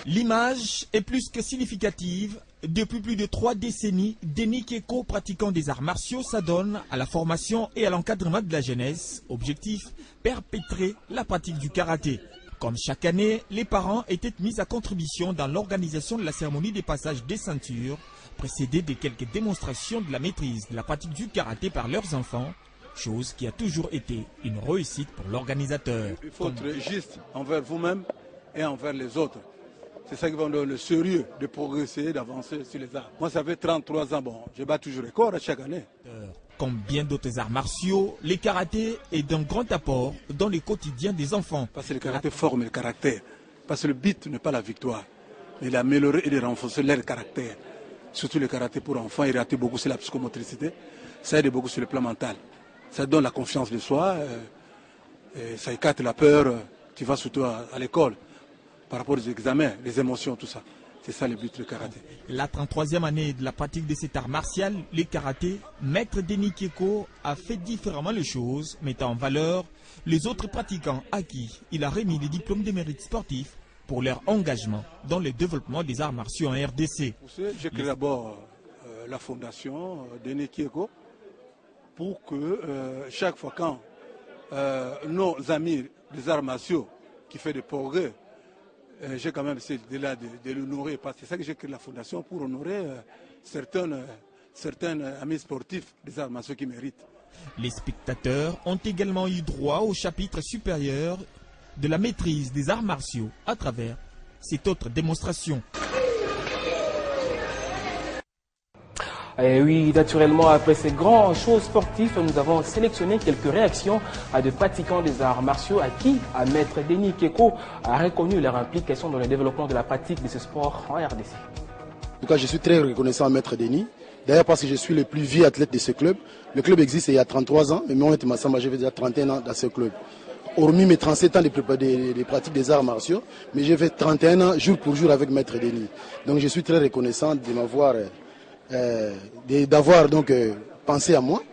L'image est plus que significative. Depuis plus de 3 décennies, Denis Keko, pratiquant des arts martiaux, s'adonne à la formation et à l'encadrement de la jeunesse. Objectif, perpétrer la pratique du karaté. Comme chaque année, les parents étaient mis à contribution dans l'organisation de la cérémonie des passages des ceintures, précédée de quelques démonstrations de la maîtrise de la pratique du karaté par leurs enfants, chose qui a toujours été une réussite pour l'organisateur. Il faut être juste envers vous-même et envers les autres. C'est ça qui va nous donner le sérieux de progresser, d'avancer sur les arts. Moi, ça fait 33 ans, bon, je bats toujours record chaque année. Comme bien d'autres arts martiaux, le karaté est d'un grand apport dans le quotidien des enfants. Parce que le karaté forme le caractère. Parce que le but n'est pas la victoire, mais d'améliorer et de renforcer leur caractère. Surtout le karaté pour enfants, il raté beaucoup sur la psychomotricité, ça aide beaucoup sur le plan mental. Ça donne la confiance de soi, ça écarte la peur, tu vas surtout à l'école. Par rapport aux examens, les émotions, tout ça. C'est ça le but du karaté. La 33e année de la pratique de cet art martial, le karaté, Maître Denis Keko a fait différemment les choses, mettant en valeur les autres pratiquants à qui il a remis les diplômes de mérite sportif pour leur engagement dans le développement des arts martiaux en RDC. J'ai créé d'abord la fondation Denis Keko pour que chaque fois quand nos amis des arts martiaux qui font des progrès, j'ai quand même essayé de l'honorer, parce que c'est ça que j'ai créé la fondation pour honorer certains amis sportifs des arts martiaux qui méritent. Les spectateurs ont également eu droit au chapitre supérieur de la maîtrise des arts martiaux à travers cette autre démonstration. Et oui, naturellement, après ces grands shows sportifs, nous avons sélectionné quelques réactions de pratiquants des arts martiaux à qui Maître Denis Keko a reconnu leur implication dans le développement de la pratique de ce sport en RDC. En tout cas, je suis très reconnaissant à Maître Denis. D'ailleurs, parce que je suis le plus vieux athlète de ce club. Le club existe il y a 33 ans, mais moi, j'ai déjà 31 ans dans ce club. Hormis mes 37 ans de pratique des arts martiaux, mais j'ai fait 31 ans jour pour jour avec Maître Denis. Donc, je suis très reconnaissant de m'avoir... d'avoir donc pensé à moi,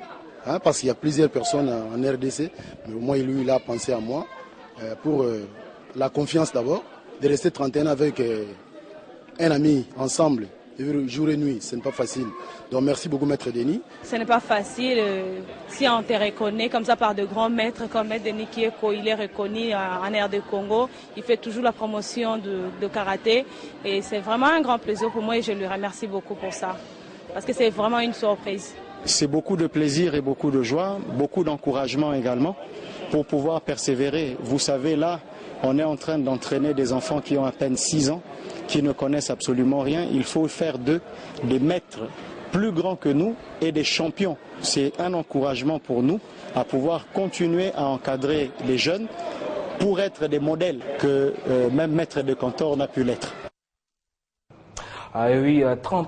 hein, parce qu'il y a plusieurs personnes en RDC, mais au moins lui il a pensé à moi pour la confiance d'abord, de rester 31 ans avec un ami ensemble, jour et nuit, ce n'est pas facile. Donc merci beaucoup Maître Denis. Ce n'est pas facile si on te reconnaît comme ça par de grands maîtres comme Maître Denis Keko, il est reconnu en RD Congo, il fait toujours la promotion de karaté et c'est vraiment un grand plaisir pour moi et je lui remercie beaucoup pour ça. Parce que c'est vraiment une surprise. C'est beaucoup de plaisir et beaucoup de joie, beaucoup d'encouragement également pour pouvoir persévérer. Vous savez, là, on est en train d'entraîner des enfants qui ont à peine 6 ans, qui ne connaissent absolument rien. Il faut faire d'eux des maîtres plus grands que nous et des champions. C'est un encouragement pour nous à pouvoir continuer à encadrer les jeunes pour être des modèles que même Maître de Cantor n'a pu l'être. Ah oui, 30